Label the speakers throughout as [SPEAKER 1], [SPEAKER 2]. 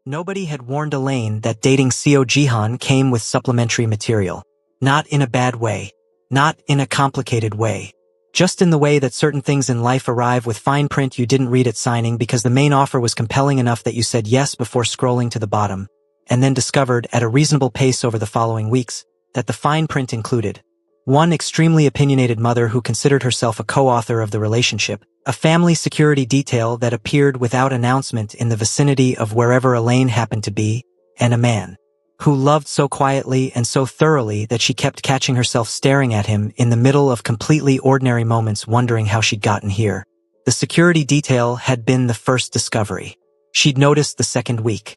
[SPEAKER 1] Nobody had warned Elaine that dating Seo Jihan came with supplementary material. Not in a bad way. Not in a complicated way. Just in the way that certain things in life arrive with fine print you didn't read at signing because the main offer was compelling enough that you said yes before scrolling to the bottom, and then discovered, at a reasonable pace over the following weeks, that the fine print included one extremely opinionated mother who considered herself a co-author of the relationship, a family security detail that appeared without announcement in the vicinity of wherever Elaine happened to be, and a man who loved so quietly and so thoroughly that she kept catching herself staring at him in the middle of completely ordinary moments wondering how she'd gotten here. The security detail had been the first discovery. She'd noticed the second week.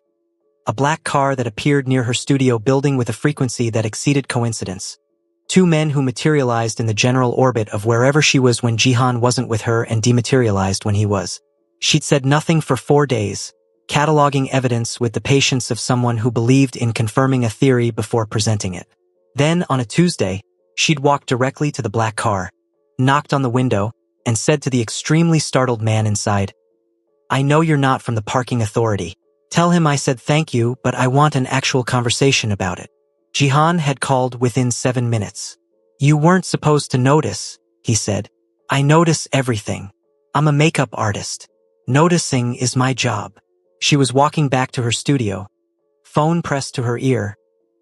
[SPEAKER 1] A black car that appeared near her studio building with a frequency that exceeded coincidence. Two men who materialized in the general orbit of wherever she was when Jihan wasn't with her and dematerialized when he was. She'd said nothing for 4 days, cataloging evidence with the patience of someone who believed in confirming a theory before presenting it. Then, on a Tuesday, she'd walked directly to the black car, knocked on the window, and said to the extremely startled man inside, "I know you're not from the parking authority. Tell him I said thank you, but I want an actual conversation about it." Jihan had called within 7 minutes. "You weren't supposed to notice," he said. "I notice everything. I'm a makeup artist. Noticing is my job." She was walking back to her studio, phone pressed to her ear,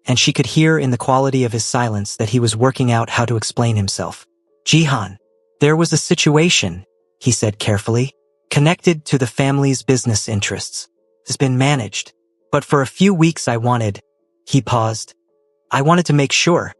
[SPEAKER 1] and she could hear in the quality of his silence that he was working out how to explain himself. "Jihan, there was a situation," he said carefully, "connected to the family's business interests. It's been managed. But for a few weeks I wanted..." He paused. "I wanted to make sure."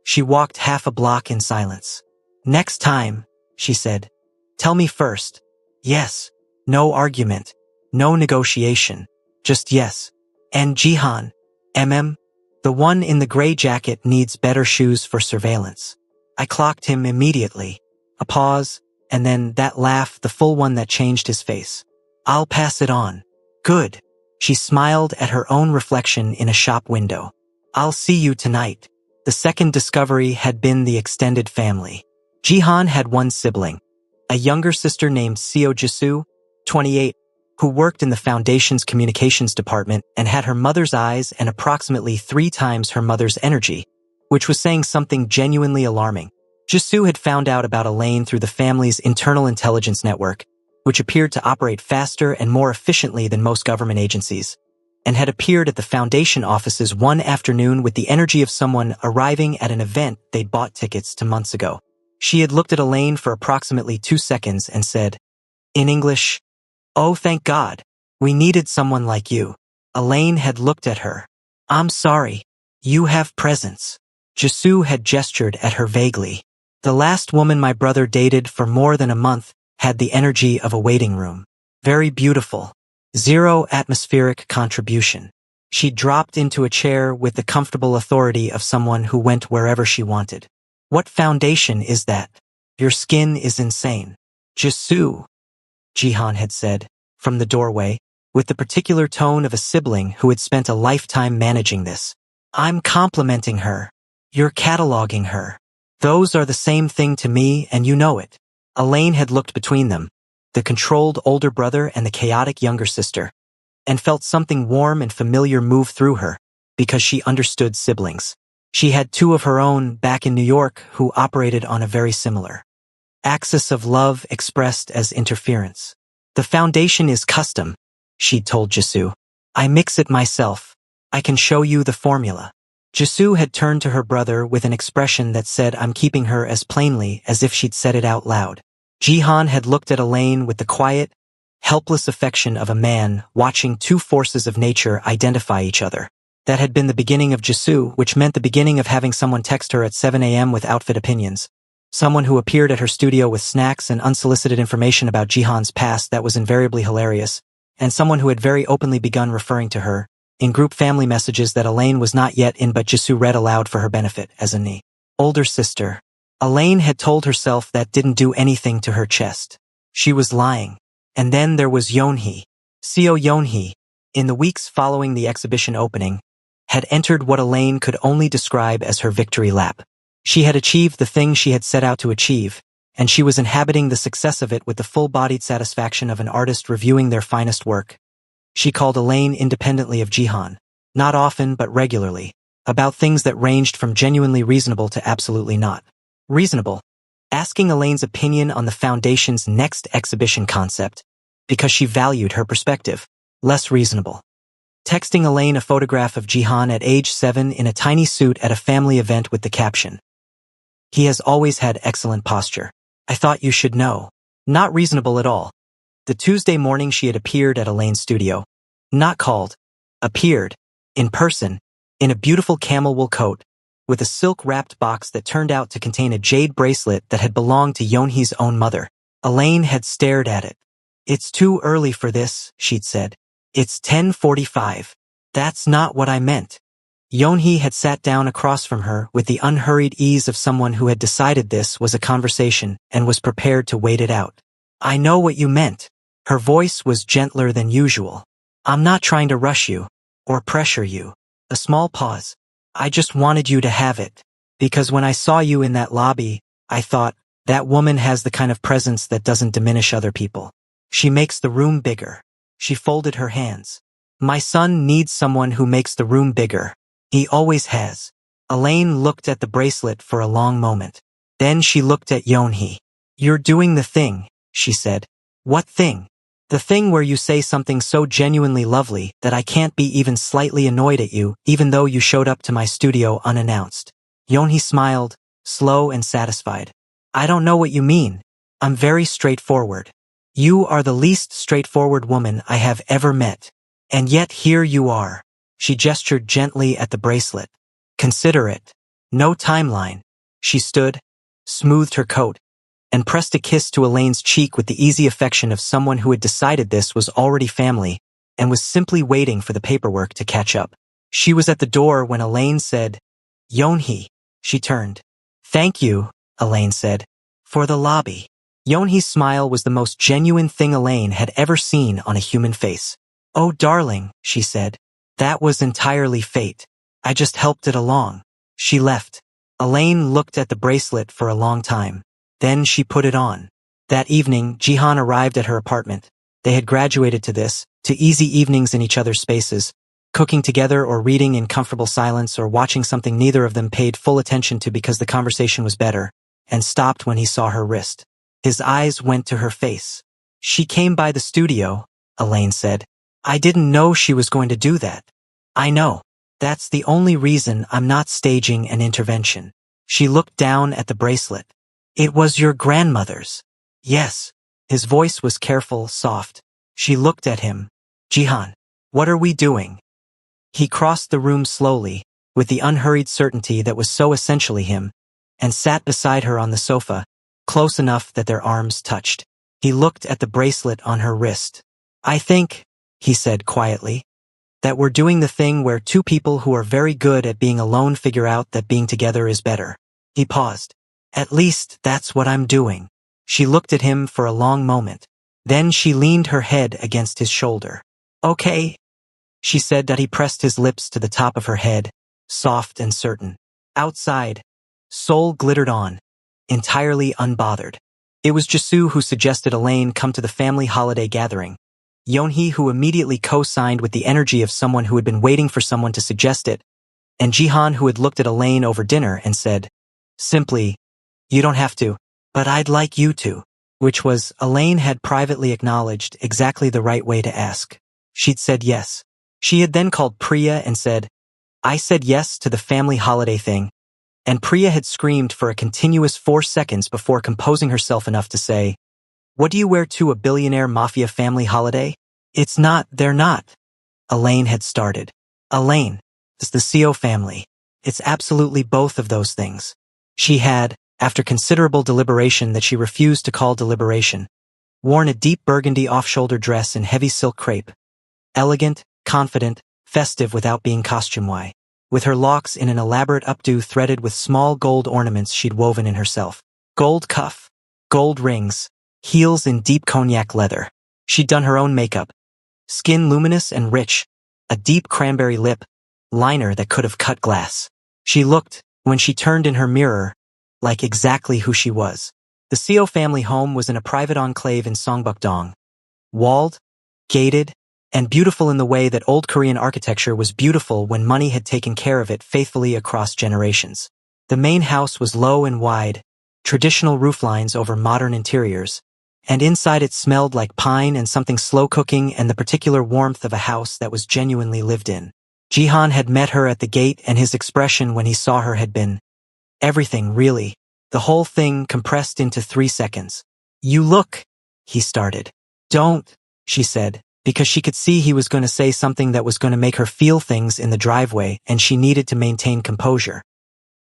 [SPEAKER 1] She walked half a block in silence. "Next time," she said. "Tell me first." "Yes." No argument. No negotiation. Just yes. "And Jihan, the one in the gray jacket needs better shoes for surveillance." I clocked him immediately. A pause, and then that laugh, the full one that changed his face. "I'll pass it on." "Good." She smiled at her own reflection in a shop window. "I'll see you tonight." The second discovery had been the extended family. Jihan had one sibling, a younger sister named Seo Jisoo, 28, who worked in the foundation's communications department and had her mother's eyes and approximately 3 times her mother's energy, which was saying something genuinely alarming. Jisoo had found out about Elaine through the family's internal intelligence network, which appeared to operate faster and more efficiently than most government agencies, and had appeared at the foundation offices one afternoon with the energy of someone arriving at an event they'd bought tickets to months ago. She had looked at Elaine for approximately 2 seconds and said, in English, "Oh, thank God. We needed someone like you." Elaine had looked at her. "I'm sorry. You have presence." Jisoo had gestured at her vaguely. "The last woman my brother dated for more than a month had the energy of a waiting room. Very beautiful. Zero atmospheric contribution." She dropped into a chair with the comfortable authority of someone who went wherever she wanted. "What foundation is that? Your skin is insane." "Jisoo," Jihan had said, from the doorway, with the particular tone of a sibling who had spent a lifetime managing this. "I'm complimenting her. You're cataloging her. Those are the same thing to me and you know it." Elaine had looked between them, the controlled older brother and the chaotic younger sister, and felt something warm and familiar move through her, because she understood siblings. She had 2 of her own back in New York who operated on a very similar axis of love expressed as interference. "The foundation is custom," she'd told Jisoo. "I mix it myself. I can show you the formula." Jisoo had turned to her brother with an expression that said I'm keeping her as plainly as if she'd said it out loud. Jihan had looked at Elaine with the quiet, helpless affection of a man watching 2 forces of nature identify each other. That had been the beginning of Jisoo, which meant the beginning of having someone text her at 7 a.m. with outfit opinions. Someone who appeared at her studio with snacks and unsolicited information about Jihan's past that was invariably hilarious, and someone who had very openly begun referring to her, in group family messages that Elaine was not yet in but Jisoo read aloud for her benefit, as a older sister. Elaine had told herself that didn't do anything to her chest. She was lying. And then there was Yeonhee. Seo Yeonhee, in the weeks following the exhibition opening, had entered what Elaine could only describe as her victory lap. She had achieved the thing she had set out to achieve, and she was inhabiting the success of it with the full-bodied satisfaction of an artist reviewing their finest work. She called Elaine independently of Jihan. Not often, but regularly. About things that ranged from genuinely reasonable to absolutely not reasonable. Asking Elaine's opinion on the Foundation's next exhibition concept, because she valued her perspective. Less reasonable. Texting Elaine a photograph of Jihan at age 7 in a tiny suit at a family event with the caption, "He has always had excellent posture. I thought you should know." Not reasonable at all. The Tuesday morning she had appeared at Elaine's studio. Not called. Appeared. In person. In a beautiful camel wool coat. With a silk-wrapped box that turned out to contain a jade bracelet that had belonged to Yeonhee's own mother. Elaine had stared at it. "It's too early for this," she'd said. "It's 10:45. That's not what I meant." Yeonhee had sat down across from her with the unhurried ease of someone who had decided this was a conversation and was prepared to wait it out. "I know what you meant." Her voice was gentler than usual. "I'm not trying to rush you or pressure you." A small pause. "I just wanted you to have it. Because when I saw you in that lobby, I thought, that woman has the kind of presence that doesn't diminish other people. She makes the room bigger." She folded her hands. "My son needs someone who makes the room bigger. He always has." Elaine looked at the bracelet for a long moment. Then she looked at Yeonhee. "You're doing the thing," she said. "What thing?" "The thing where you say something so genuinely lovely that I can't be even slightly annoyed at you, even though you showed up to my studio unannounced." Yeonhee smiled, slow and satisfied. "I don't know what you mean. I'm very straightforward. You are the least straightforward woman I have ever met. And yet here you are." She gestured gently at the bracelet. "Consider it. No timeline." She stood, smoothed her coat, and pressed a kiss to Elaine's cheek with the easy affection of someone who had decided this was already family and was simply waiting for the paperwork to catch up. She was at the door when Elaine said, "Yeonhee." She turned. "Thank you," Elaine said, "for the lobby." Yeonhee's smile was the most genuine thing Elaine had ever seen on a human face. "Oh, darling," she said. "That was entirely fate. I just helped it along." She left. Elaine looked at the bracelet for a long time. Then she put it on. That evening, Jihan arrived at her apartment. They had graduated to easy evenings in each other's spaces, cooking together or reading in comfortable silence or watching something neither of them paid full attention to because the conversation was better, and stopped when he saw her wrist. His eyes went to her face. "She came by the studio," Elaine said. "I didn't know she was going to do that." "I know. That's the only reason I'm not staging an intervention." She looked down at the bracelet. "It was your grandmother's." "Yes." His voice was careful, soft. She looked at him. "Jihan, what are we doing?" He crossed the room slowly, with the unhurried certainty that was so essentially him, and sat beside her on the sofa, close enough that their arms touched. He looked at the bracelet on her wrist. "I think," he said quietly, "that we're doing the thing where two people who are very good at being alone figure out that being together is better." He paused. "At least, that's what I'm doing." She looked at him for a long moment. Then she leaned her head against his shoulder. "Okay," she said. That he pressed his lips to the top of her head, soft and certain. Outside, Seoul glittered on, entirely unbothered. It was Jisoo who suggested Elaine come to the family holiday gathering. Yeonhee who immediately co-signed with the energy of someone who had been waiting for someone to suggest it, and Jihan who had looked at Elaine over dinner and said, simply, "You don't have to, but I'd like you to," which was, Elaine had privately acknowledged, exactly the right way to ask. She'd said yes. She had then called Priya and said, "I said yes to the family holiday thing," and Priya had screamed for a continuous 4 seconds before composing herself enough to say, "What do you wear to a billionaire mafia family holiday?" They're not. Elaine had started. "Elaine, it's the CO family. It's absolutely both of those things." She had, after considerable deliberation that she refused to call deliberation, worn a deep burgundy off-shoulder dress in heavy silk crepe. Elegant, confident, festive without being costume-y, with her locks in an elaborate updo threaded with small gold ornaments she'd woven in herself. Gold cuff, gold rings, heels in deep cognac leather. She'd done her own makeup. Skin luminous and rich, a deep cranberry lip, liner that could have cut glass. She looked, when she turned in her mirror, like exactly who she was. The CO family home was in a private enclave in Songbukdong. Walled, gated, and beautiful in the way that old Korean architecture was beautiful when money had taken care of it faithfully across generations. The main house was low and wide, traditional rooflines over modern interiors, and inside it smelled like pine and something slow cooking and the particular warmth of a house that was genuinely lived in. Jihan had met her at the gate and his expression when he saw her had been everything, really. The whole thing compressed into 3 seconds. "You look," he started. "Don't," she said, because she could see he was going to say something that was going to make her feel things in the driveway and she needed to maintain composure.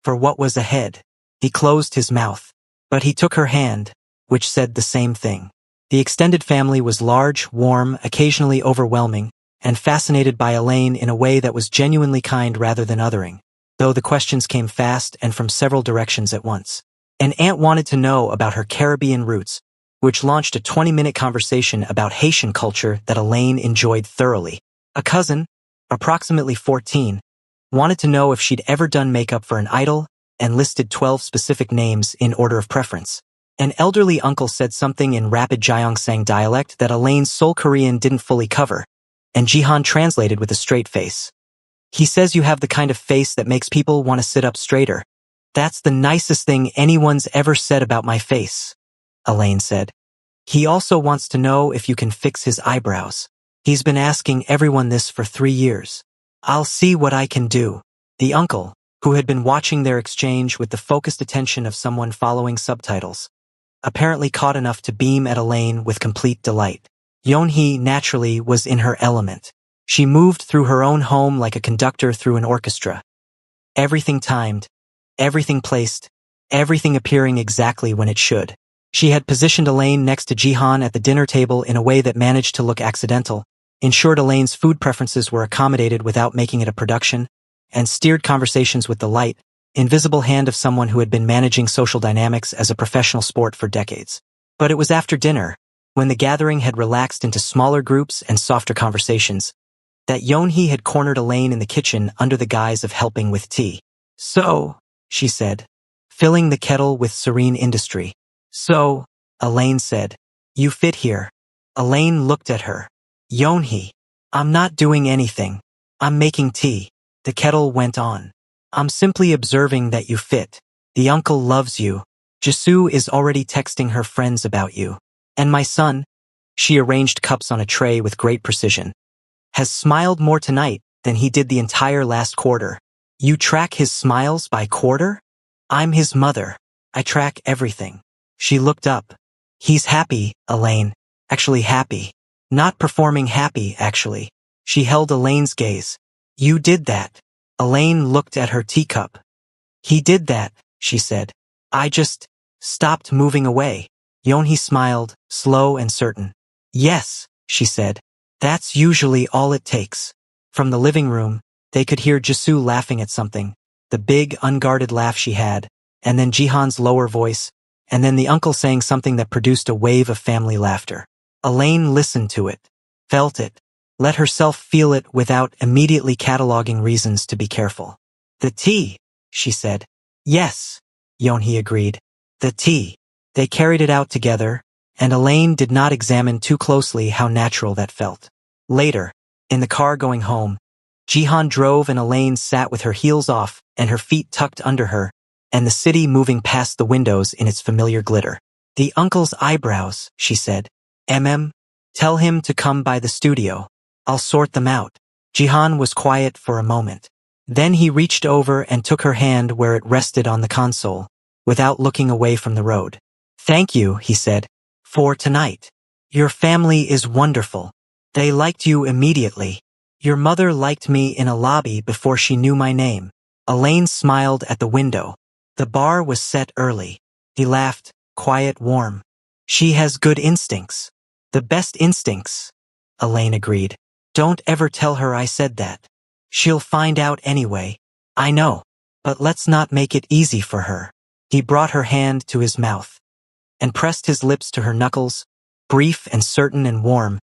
[SPEAKER 1] For what was ahead? He closed his mouth. But he took her hand, which said the same thing. The extended family was large, warm, occasionally overwhelming, and fascinated by Elaine in a way that was genuinely kind rather than othering, though the questions came fast and from several directions at once. An aunt wanted to know about her Caribbean roots, which launched a 20-minute conversation about Haitian culture that Elaine enjoyed thoroughly. A cousin, approximately 14, wanted to know if she'd ever done makeup for an idol and listed 12 specific names in order of preference. An elderly uncle said something in rapid Gyeongsang dialect that Elaine's Seoul Korean didn't fully cover, and Jihan translated with a straight face. "He says you have the kind of face that makes people want to sit up straighter. That's the nicest thing anyone's ever said about my face," Elaine said. "He also wants to know if you can fix his eyebrows. He's been asking everyone this for 3 years. I'll see what I can do." The uncle, who had been watching their exchange with the focused attention of someone following subtitles, apparently caught enough to beam at Elaine with complete delight. Yeonhee, naturally, was in her element. She moved through her own home like a conductor through an orchestra. Everything timed, everything placed, everything appearing exactly when it should. She had positioned Elaine next to Jihan at the dinner table in a way that managed to look accidental, ensured Elaine's food preferences were accommodated without making it a production, and steered conversations with the light, invisible hand of someone who had been managing social dynamics as a professional sport for decades. But it was after dinner, when the gathering had relaxed into smaller groups and softer conversations, that Yeonhee had cornered Elaine in the kitchen under the guise of helping with tea. "So," she said, filling the kettle with serene industry. "So," Elaine said, "you fit here." Elaine looked at her. "Yeonhee, I'm not doing anything. I'm making tea." The kettle went on. "I'm simply observing that you fit. The uncle loves you. Jisoo is already texting her friends about you. And my son," she arranged cups on a tray with great precision, "has smiled more tonight than he did the entire last quarter." "You track his smiles by quarter?" "I'm his mother. I track everything." She looked up. "He's happy, Elaine. Actually happy. Not performing happy, actually." She held Elaine's gaze. "You did that." Elaine looked at her teacup. "He did that," she said. "I just stopped moving away." Yeonhee smiled, slow and certain. "Yes," she said. "That's usually all it takes." From the living room, they could hear Jisoo laughing at something, the big, unguarded laugh she had, and then Jihan's lower voice, and then the uncle saying something that produced a wave of family laughter. Elaine listened to it, felt it, let herself feel it without immediately cataloging reasons to be careful. "The tea," she said. "Yes," Yeonhee agreed. "The tea." They carried it out together, and Elaine did not examine too closely how natural that felt. Later, in the car going home, Jihan drove and Elaine sat with her heels off and her feet tucked under her, and the city moving past the windows in its familiar glitter. "The uncle's eyebrows," she said. Tell him to come by the studio. I'll sort them out." Jihan was quiet for a moment. Then he reached over and took her hand where it rested on the console, without looking away from the road. "Thank you," he said, "for tonight. Your family is wonderful. They liked you immediately. Your mother liked me in a lobby before she knew my name." Elaine smiled at the window. The bar was set early. He laughed, quiet, warm. "She has good instincts." "The best instincts," Elaine agreed. "Don't ever tell her I said that. She'll find out anyway." "I know, but let's not make it easy for her." He brought her hand to his mouth and pressed his lips to her knuckles, brief and certain and warm,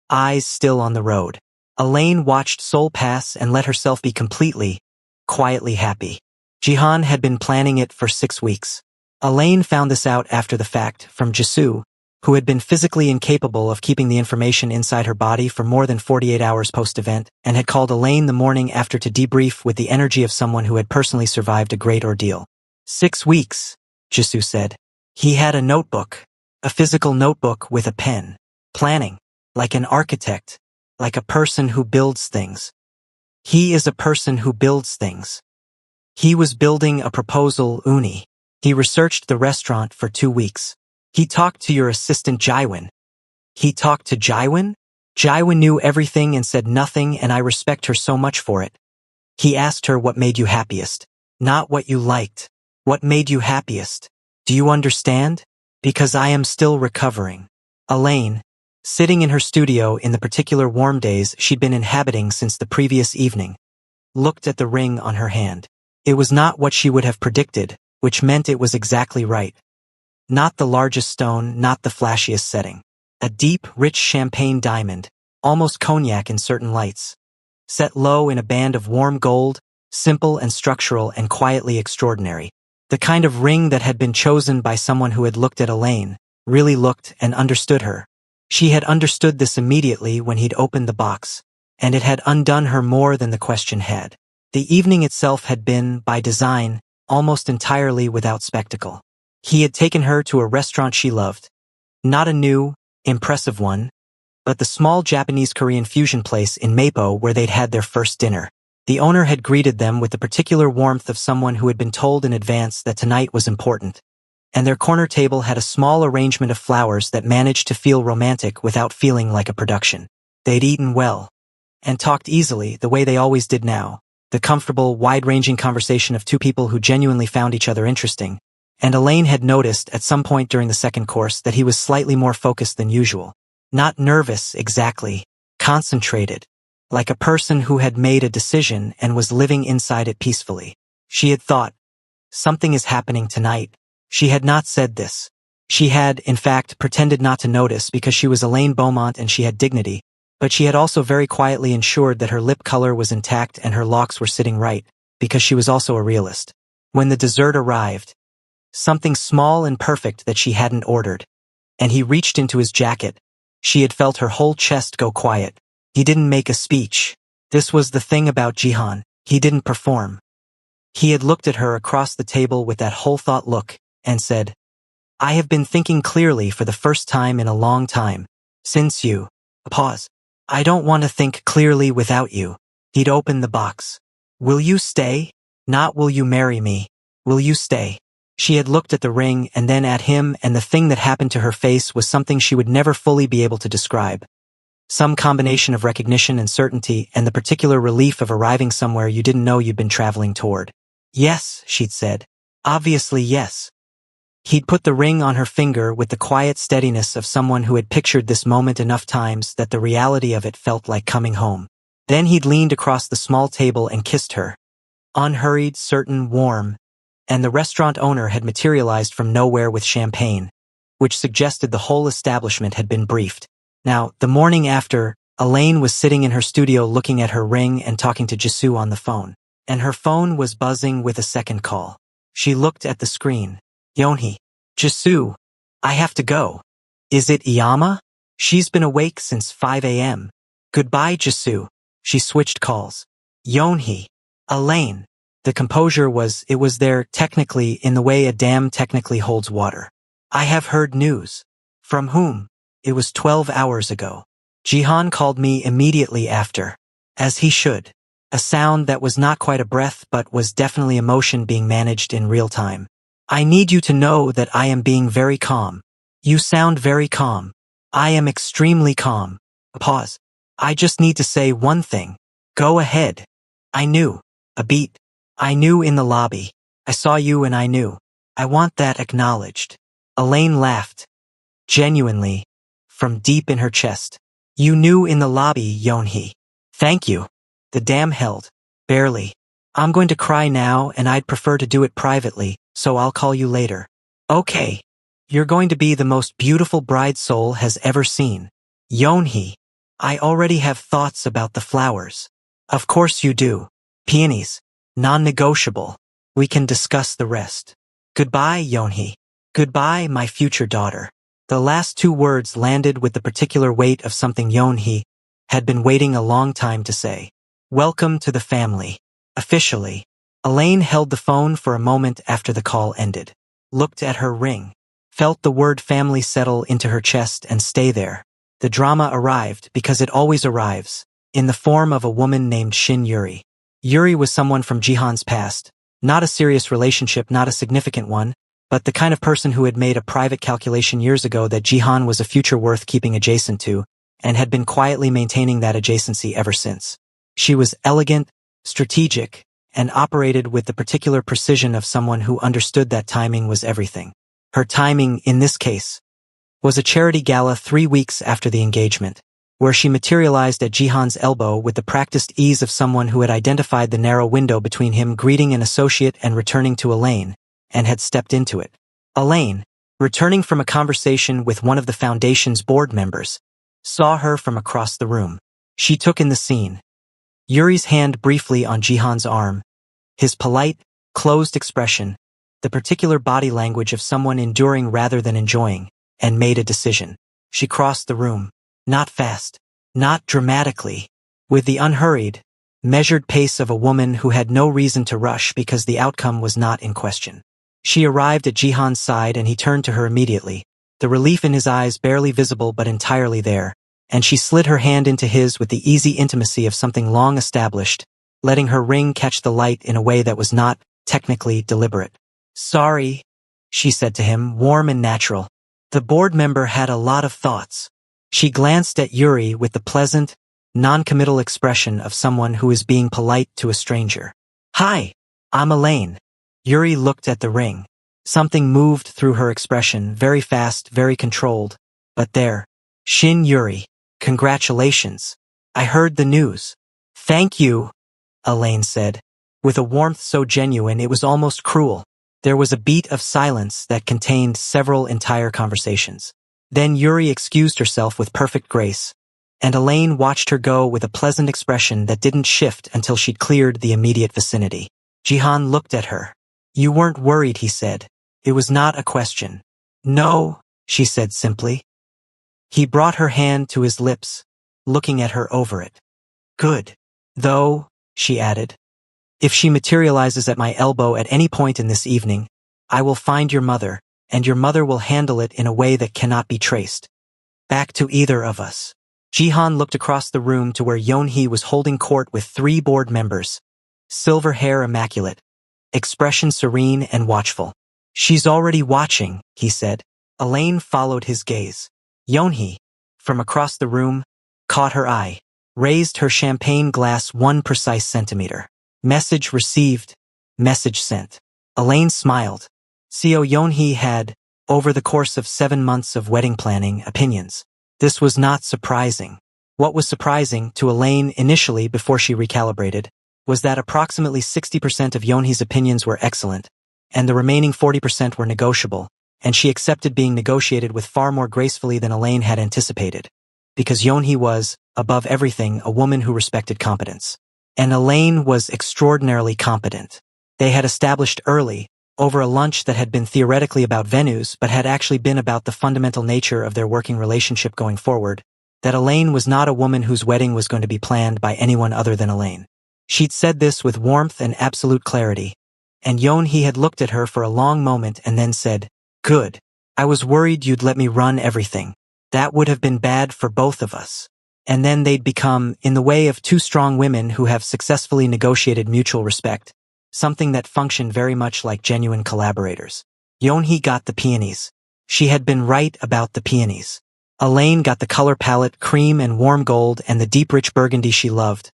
[SPEAKER 1] eyes still on the road. Elaine watched Seoul pass and let herself be completely, quietly happy. Jihan had been planning it for 6 weeks. Elaine found this out after the fact from Jisoo, who had been physically incapable of keeping the information inside her body for more than 48 hours post-event, and had called Elaine the morning after to debrief with the energy of someone who had personally survived a great ordeal. 6 weeks, Jisoo said. He had a notebook, a physical notebook with a pen, planning, like an architect, like a person who builds things. He is a person who builds things. He was building a proposal, Uni. He researched the restaurant for 2 weeks. He talked to your assistant Jaiwon. He talked to Jaiwon? Jaiwon knew everything and said nothing, and I respect her so much for it. He asked her what made you happiest. Not what you liked. What made you happiest? Do you understand? Because I am still recovering. Elaine, sitting in her studio in the particular warm days she'd been inhabiting since the previous evening, looked at the ring on her hand. It was not what she would have predicted, which meant it was exactly right. Not the largest stone, not the flashiest setting. A deep, rich champagne diamond, almost cognac in certain lights. Set low in a band of warm gold, simple and structural and quietly extraordinary. The kind of ring that had been chosen by someone who had looked at Elaine, really looked and understood her. She had understood this immediately when he'd opened the box, and it had undone her more than the question had. The evening itself had been, by design, almost entirely without spectacle. He had taken her to a restaurant she loved. Not a new, impressive one, but the small Japanese-Korean fusion place in Mapo where they'd had their first dinner. The owner had greeted them with the particular warmth of someone who had been told in advance that tonight was important. And their corner table had a small arrangement of flowers that managed to feel romantic without feeling like a production. They'd eaten well, and talked easily the way they always did now, the comfortable, wide-ranging conversation of two people who genuinely found each other interesting. And Elaine had noticed at some point during the second course that he was slightly more focused than usual. Not nervous, exactly. Concentrated. Like a person who had made a decision and was living inside it peacefully. She had thought, something is happening tonight. She had not said this. She had, in fact, pretended not to notice because she was Elaine Beaumont and she had dignity, but she had also very quietly ensured that her lip color was intact and her locks were sitting right, because she was also a realist. When the dessert arrived, something small and perfect that she hadn't ordered, and he reached into his jacket. She had felt her whole chest go quiet. He didn't make a speech. This was the thing about Jihan. He didn't perform. He had looked at her across the table with that whole thought look, and said, I have been thinking clearly for the first time in a long time. Since you. Pause. I don't want to think clearly without you. He'd opened the box. Will you stay? Not will you marry me. Will you stay? She had looked at the ring and then at him, and the thing that happened to her face was something she would never fully be able to describe. Some combination of recognition and certainty and the particular relief of arriving somewhere you didn't know you'd been traveling toward. Yes, she'd said. Obviously yes. He'd put the ring on her finger with the quiet steadiness of someone who had pictured this moment enough times that the reality of it felt like coming home. Then he'd leaned across the small table and kissed her. Unhurried, certain, warm. And the restaurant owner had materialized from nowhere with champagne, which suggested the whole establishment had been briefed. Now, the morning after, Elaine was sitting in her studio looking at her ring and talking to Jisoo on the phone. And her phone was buzzing with a second call. She looked at the screen. Yeonhee. Jisoo. I have to go. Is it Iyama? She's been awake since 5 a.m. Goodbye, Jisoo. She switched calls. Yeonhee. Elaine. The composure was, it was there, technically, in the way a dam technically holds water. I have heard news. From whom? It was 12 hours ago. Jihan called me immediately after. As he should. A sound that was not quite a breath but was definitely emotion being managed in real time. I need you to know that I am being very calm. You sound very calm. I am extremely calm. Pause. I just need to say one thing. Go ahead. I knew. A beat. I knew in the lobby. I saw you and I knew. I want that acknowledged. Elaine laughed. Genuinely. From deep in her chest. You knew in the lobby, Yeonhee. Thank you. The dam held. Barely. I'm going to cry now and I'd prefer to do it privately, so I'll call you later. Okay. You're going to be the most beautiful bride Seoul has ever seen. Yeonhee. I already have thoughts about the flowers. Of course you do. Peonies. Non-negotiable. We can discuss the rest. Goodbye, Yeonhee. Goodbye, my future daughter. The last two words landed with the particular weight of something Yeon-hee had been waiting a long time to say. Welcome to the family. Officially. Elaine held the phone for a moment after the call ended. Looked at her ring. Felt the word family settle into her chest and stay there. The drama arrived because it always arrives, in the form of a woman named Shin Yuri. Yuri was someone from Jihan's past. Not a serious relationship, not a significant one, but the kind of person who had made a private calculation years ago that Jihan was a future worth keeping adjacent to, and had been quietly maintaining that adjacency ever since. She was elegant, strategic, and operated with the particular precision of someone who understood that timing was everything. Her timing, in this case, was a charity gala 3 weeks after the engagement, where she materialized at Jihan's elbow with the practiced ease of someone who had identified the narrow window between him greeting an associate and returning to Elaine, and had stepped into it. Elaine, returning from a conversation with one of the foundation's board members, saw her from across the room. She took in the scene. Yuri's hand briefly on Jihan's arm, his polite, closed expression, the particular body language of someone enduring rather than enjoying, and made a decision. She crossed the room, not fast, not dramatically, with the unhurried, measured pace of a woman who had no reason to rush because the outcome was not in question. She arrived at Jihan's side and he turned to her immediately, the relief in his eyes barely visible but entirely there, and she slid her hand into his with the easy intimacy of something long established, letting her ring catch the light in a way that was not, technically, deliberate. Sorry, she said to him, warm and natural. The board member had a lot of thoughts. She glanced at Yuri with the pleasant, non-committal expression of someone who is being polite to a stranger. Hi, I'm Elaine. Yuri looked at the ring. Something moved through her expression, very fast, very controlled. But there. Shin Yuri. Congratulations. I heard the news. Thank you, Elaine said, with a warmth so genuine it was almost cruel. There was a beat of silence that contained several entire conversations. Then Yuri excused herself with perfect grace, and Elaine watched her go with a pleasant expression that didn't shift until she'd cleared the immediate vicinity. Jihan looked at her. You weren't worried, he said. It was not a question. No, she said simply. He brought her hand to his lips, looking at her over it. Good. Though, she added, if she materializes at my elbow at any point in this evening, I will find your mother, and your mother will handle it in a way that cannot be traced back to either of us. Jihan looked across the room to where Yeon-hee was holding court with 3 board members, silver hair immaculate, expression serene and watchful. She's already watching, he said. Elaine followed his gaze. Yeon-hee, from across the room, caught her eye, raised her champagne glass 1 precise centimeter. Message received, message sent. Elaine smiled. Seo Yeon-hee had, over the course of 7 months of wedding planning, opinions. This was not surprising. What was surprising to Elaine initially before she recalibrated was that approximately 60% of Yeon-hee's opinions were excellent, and the remaining 40% were negotiable, and she accepted being negotiated with far more gracefully than Elaine had anticipated, because Yeon-hee was, above everything, a woman who respected competence. And Elaine was extraordinarily competent. They had established early, over a lunch that had been theoretically about venues but had actually been about the fundamental nature of their working relationship going forward, that Elaine was not a woman whose wedding was going to be planned by anyone other than Elaine. She'd said this with warmth and absolute clarity, and Yeon-hee had looked at her for a long moment and then said, Good. I was worried you'd let me run everything. That would have been bad for both of us. And then they'd become, in the way of 2 strong women who have successfully negotiated mutual respect, something that functioned very much like genuine collaborators. Yeon-hee got the peonies. She had been right about the peonies. Elaine got the color palette, cream and warm gold, and the deep rich burgundy she loved,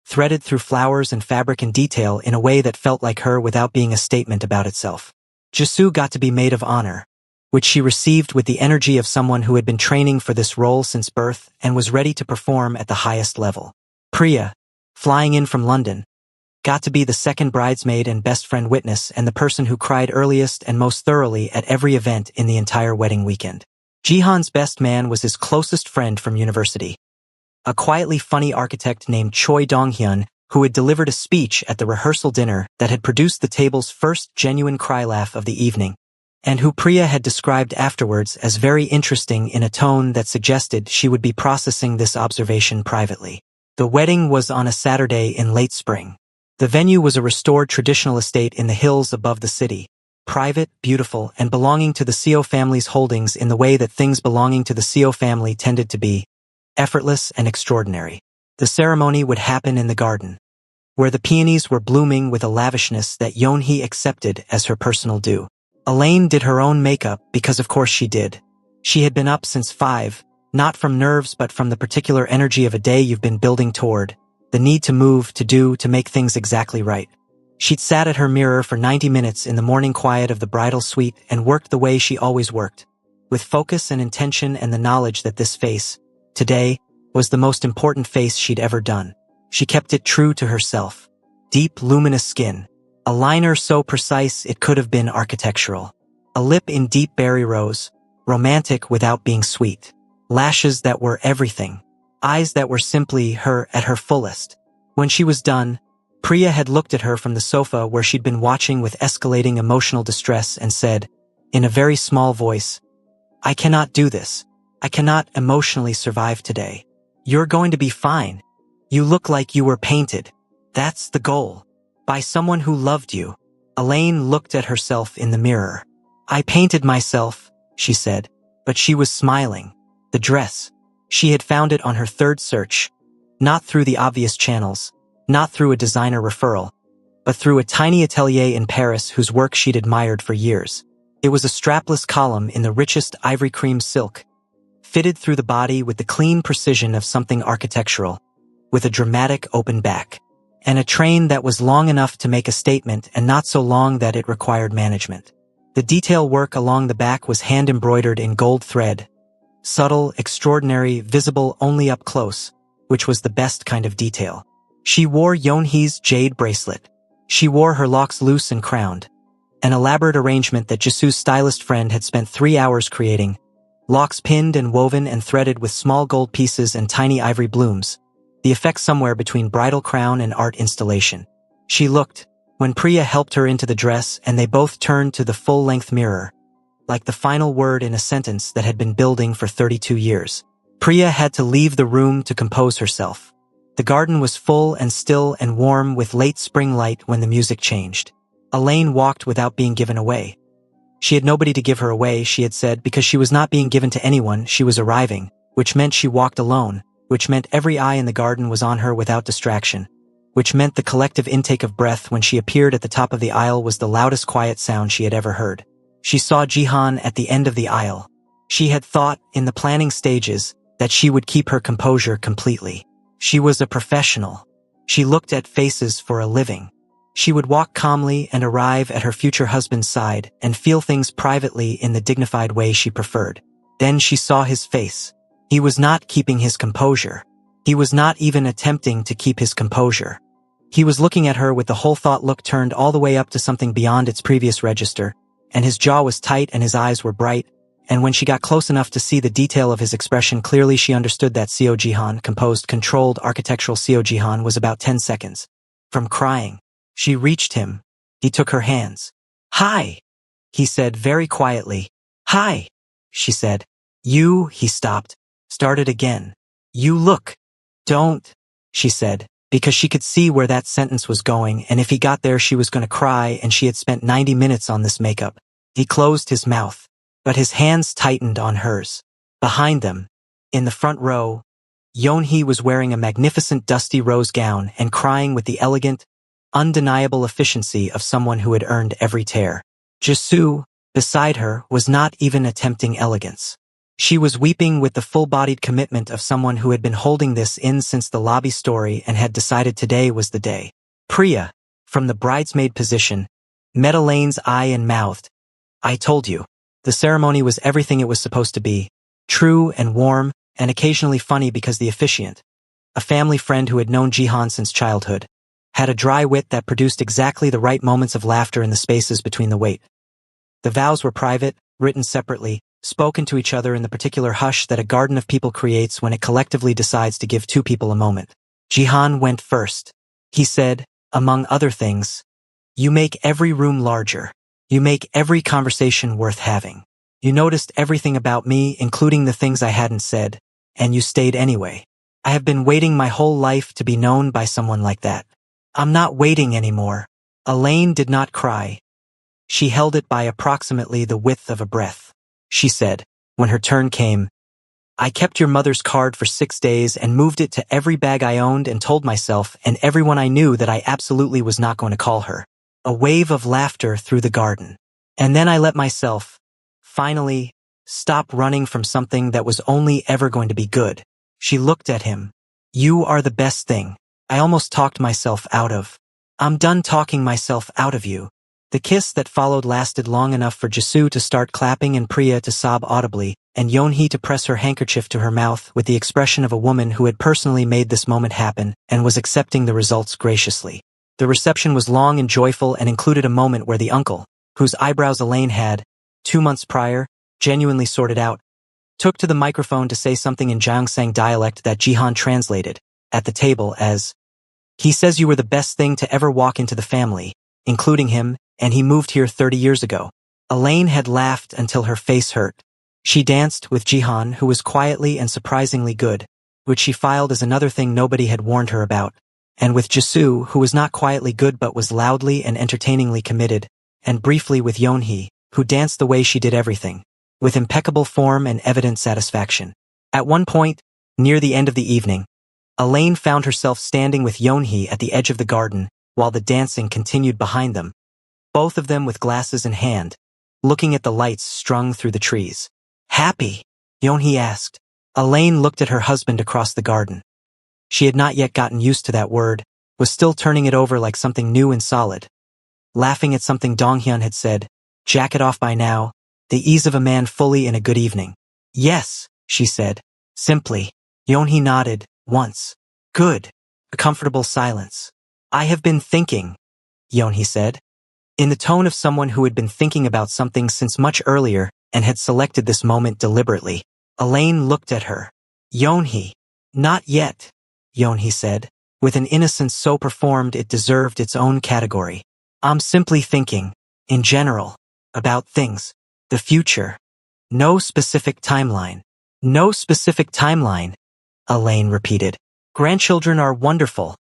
[SPEAKER 1] threaded through flowers and fabric and detail in a way that felt like her without being a statement about itself. Jisoo got to be maid of honor, which she received with the energy of someone who had been training for this role since birth and was ready to perform at the highest level. Priya, flying in from London, got to be the second bridesmaid and best friend witness and the person who cried earliest and most thoroughly at every event in the entire wedding weekend. Jihan's best man was his closest friend from university, a quietly funny architect named Choi Dong-hyun who had delivered a speech at the rehearsal dinner that had produced the table's first genuine cry laugh of the evening, and who Priya had described afterwards as very interesting in a tone that suggested she would be processing this observation privately. The wedding was on a Saturday in late spring. The venue was a restored traditional estate in the hills above the city, private, beautiful, and belonging to the Seo family's holdings in the way that things belonging to the Seo family tended to be, effortless and extraordinary. The ceremony would happen in the garden, where the peonies were blooming with a lavishness that Yeonhee accepted as her personal due. Elaine did her own makeup because of course she did. She had been up since 5, not from nerves but from the particular energy of a day you've been building toward, the need to move, to do, to make things exactly right. She'd sat at her mirror for 90 minutes in the morning quiet of the bridal suite and worked the way she always worked, with focus and intention and the knowledge that this face, today, was the most important face she'd ever done. She kept it true to herself. Deep, luminous skin. A liner so precise it could have been architectural. A lip in deep berry rose, romantic without being sweet. Lashes that were everything. Eyes that were simply her at her fullest. When she was done, Priya had looked at her from the sofa where she'd been watching with escalating emotional distress and said, in a very small voice, "I cannot do this. I cannot emotionally survive today. You're going to be fine. You look like you were painted. That's the goal. By someone who loved you." Elaine looked at herself in the mirror. "I painted myself," she said, but she was smiling. The dress. She had found it on her third search, not through the obvious channels, not through a designer referral, but through a tiny atelier in Paris whose work she'd admired for years. It was a strapless column in the richest ivory cream silk, fitted through the body with the clean precision of something architectural, with a dramatic open back, and a train that was long enough to make a statement and not so long that it required management. The detail work along the back was hand-embroidered in gold thread, subtle, extraordinary, visible only up close, which was the best kind of detail. She wore Yeonhee's jade bracelet. She wore her locks loose and crowned, an elaborate arrangement that Jisoo's stylist friend had spent 3 hours creating, locks pinned and woven and threaded with small gold pieces and tiny ivory blooms, the effect somewhere between bridal crown and art installation. She looked, when Priya helped her into the dress and they both turned to the full-length mirror, like the final word in a sentence that had been building for 32 years. Priya had to leave the room to compose herself. The garden was full and still and warm with late spring light when the music changed. Elaine walked without being given away. She had nobody to give her away, she had said, because she was not being given to anyone, she was arriving, which meant she walked alone, which meant every eye in the garden was on her without distraction, which meant the collective intake of breath when she appeared at the top of the aisle was the loudest quiet sound she had ever heard. She saw Jihan at the end of the aisle. She had thought, in the planning stages, that she would keep her composure completely. She was a professional. She looked at faces for a living. She would walk calmly and arrive at her future husband's side and feel things privately in the dignified way she preferred. Then she saw his face. He was not keeping his composure. He was not even attempting to keep his composure. He was looking at her with the whole thought look turned all the way up to something beyond its previous register, and his jaw was tight and his eyes were bright, and when she got close enough to see the detail of his expression clearly she understood that Seo Jihan, composed, controlled, architectural Seo Jihan was about 10 seconds from crying. She reached him. He took her hands. "Hi," he said very quietly. "Hi," she said. "You," he stopped, started again. "You look." "Don't," she said, because she could see where that sentence was going, and if he got there she was going to cry, and she had spent 90 minutes on this makeup. He closed his mouth, but his hands tightened on hers. Behind them, in the front row, Yeonhee was wearing a magnificent dusty rose gown and crying with the elegant, undeniable efficiency of someone who had earned every tear. Jisoo, beside her, was not even attempting elegance. She was weeping with the full-bodied commitment of someone who had been holding this in since the lobby story and had decided today was the day. Priya, from the bridesmaid position, met Elaine's eye and mouthed, "I told you." The ceremony was everything it was supposed to be, true and warm, and occasionally funny because the officiant, a family friend who had known Jihan since childhood, had a dry wit that produced exactly the right moments of laughter in the spaces between the wait. The vows were private, written separately, spoken to each other in the particular hush that a garden of people creates when it collectively decides to give two people a moment. Jihan went first. He said, among other things, "You make every room larger." You make every conversation worth having. You noticed everything about me, including the things I hadn't said, and you stayed anyway. I have been waiting my whole life to be known by someone like that. I'm not waiting anymore. Elaine did not cry. She held it by approximately the width of a breath. She said, when her turn came, I kept your mother's card for 6 days and moved it to every bag I owned and told myself and everyone I knew that I absolutely was not going to call her. A wave of laughter through the garden. And then I let myself, finally, stop running from something that was only ever going to be good. She looked at him. You are the best thing. I almost talked myself out of. I'm done talking myself out of you. The kiss that followed lasted long enough for Jisoo to start clapping and Priya to sob audibly, and Yeonhee to press her handkerchief to her mouth with the expression of a woman who had personally made this moment happen and was accepting the results graciously. The reception was long and joyful and included a moment where the uncle, whose eyebrows Elaine had, 2 months prior, genuinely sorted out, took to the microphone to say something in Gyeongsang dialect that Jihan translated, at the table as, he says you were the best thing to ever walk into the family, including him, and he moved here 30 years ago. Elaine had laughed until her face hurt. She danced with Jihan, who was quietly and surprisingly good, which she filed as another thing nobody had warned her about, and with Jisoo, who was not quietly good but was loudly and entertainingly committed, and briefly with Yeonhee, who danced the way she did everything, with impeccable form and evident satisfaction. At one point, near the end of the evening, Elaine found herself standing with Yeonhee at the edge of the garden, while the dancing continued behind them, both of them with glasses in hand, looking at the lights strung through the trees. Happy? Yeonhee asked. Elaine looked at her husband across the garden. She had not yet gotten used to that word, was still turning it over like something new and solid. Laughing at something Donghyun had said, jack it off by now, the ease of a man fully in a good evening. Yes, she said, simply. Yeonhee nodded, once. Good. A comfortable silence. I have been thinking, Yeonhee said, in the tone of someone who had been thinking about something since much earlier and had selected this moment deliberately. Elaine looked at her. Yeonhee. Not yet, Yeonhee said, with an innocence so performed it deserved its own category. I'm simply thinking, in general, about things, the future. No specific timeline. No specific timeline, Elaine repeated. Grandchildren are wonderful,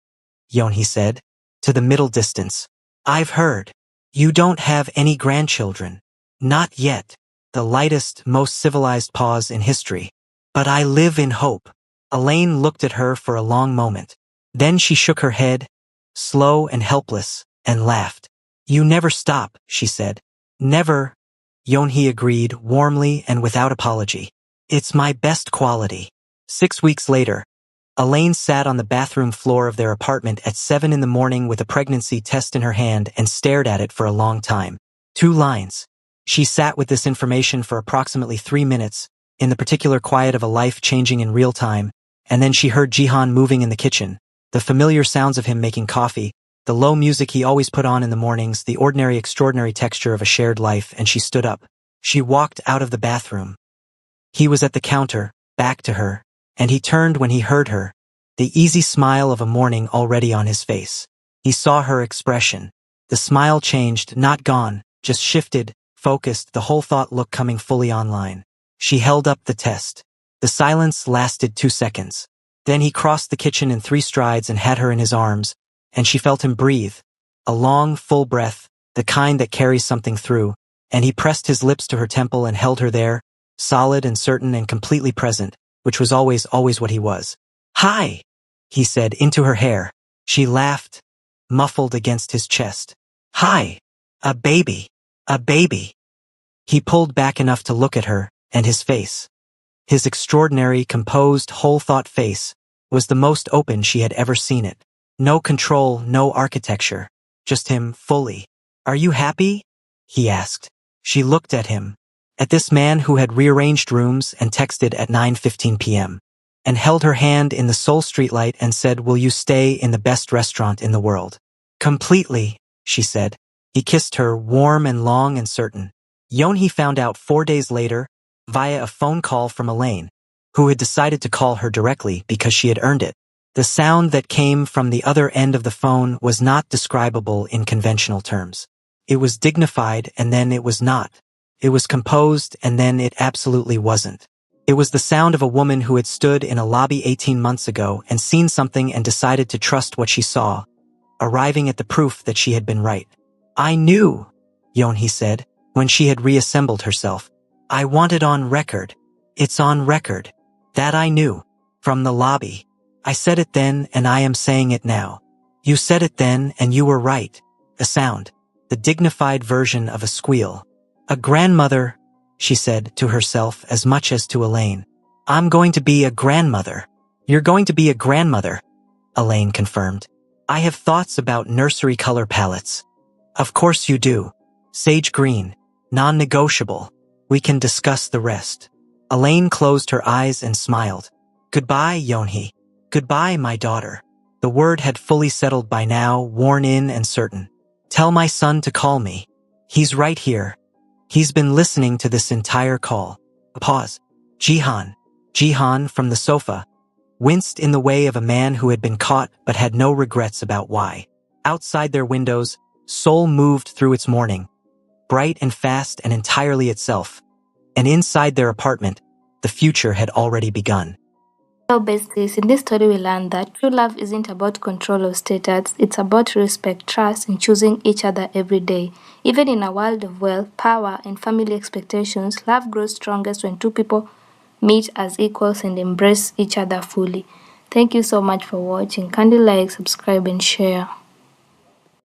[SPEAKER 1] Yeonhee said, to the middle distance. I've heard. You don't have any grandchildren. Not yet. The lightest, most civilized pause in history. But I live in hope. Elaine looked at her for a long moment. Then she shook her head, slow and helpless, and laughed. You never stop, she said. Never, Yeonhee agreed warmly and without apology. It's my best quality. 6 weeks later, Elaine sat on the bathroom floor of their apartment at 7 in the morning with a pregnancy test in her hand and stared at it for a long time. 2 lines. She sat with this information for approximately 3 minutes, in the particular quiet of a life changing in real time, and then she heard Jihan moving in the kitchen, the familiar sounds of him making coffee, the low music he always put on in the mornings, the ordinary extraordinary texture of a shared life, and she stood up. She walked out of the bathroom. He was at the counter, back to her, and he turned when he heard her, the easy smile of a morning already on his face. He saw her expression. The smile changed, not gone, just shifted, focused, the whole thought look coming fully online. She held up the test. The silence lasted 2 seconds. Then he crossed the kitchen in 3 strides and had her in his arms, and she felt him breathe. A long, full breath, the kind that carries something through, and he pressed his lips to her temple and held her there, solid and certain and completely present, which was always what he was. Hi, he said into her hair. She laughed, muffled against his chest. Hi, a baby, a baby. He pulled back enough to look at her, and his face, his extraordinary, composed, whole-thought face, was the most open she had ever seen it. No control, no architecture, just him, fully. Are you happy? He asked. She looked at him, at this man who had rearranged rooms and texted at 9:15 p.m., and held her hand in the Seoul streetlight and said, will you stay in the best restaurant in the world? Completely, she said. He kissed her, warm and long and certain. Yeonhee found out 4 days later, via a phone call from Elaine, who had decided to call her directly because she had earned it. The sound that came from the other end of the phone was not describable in conventional terms. It was dignified and then it was not. It was composed and then it absolutely wasn't. It was the sound of a woman who had stood in a lobby 18 months ago and seen something and decided to trust what she saw, arriving at the proof that she had been right. I knew, Yeonhee said, when she had reassembled herself. I want it on record. It's on record. That I knew. From the lobby. I said it then and I am saying it now. You said it then and you were right. A sound. The dignified version of a squeal. A grandmother, she said to herself as much as to Elaine. I'm going to be a grandmother. You're going to be a grandmother, Elaine confirmed. I have thoughts about nursery color palettes. Of course you do. Sage green. Non-negotiable. We can discuss the rest. Elaine closed her eyes and smiled. Goodbye, Yeonhee. Goodbye, my daughter. The word had fully settled by now, worn in and certain. Tell my son to call me. He's right here. He's been listening to this entire call. A pause. Jihan, from the sofa, winced in the way of a man who had been caught but had no regrets about why. Outside their windows, Seoul moved through its morning, bright and fast and entirely itself. And inside their apartment, the future had already begun.
[SPEAKER 2] So basically, in this story, we learned that true love isn't about control or status. It's about respect, trust, and choosing each other every day. Even in a world of wealth, power, and family expectations, love grows strongest when two people meet as equals and embrace each other fully. Thank you so much for watching. Kindly like, subscribe, and share.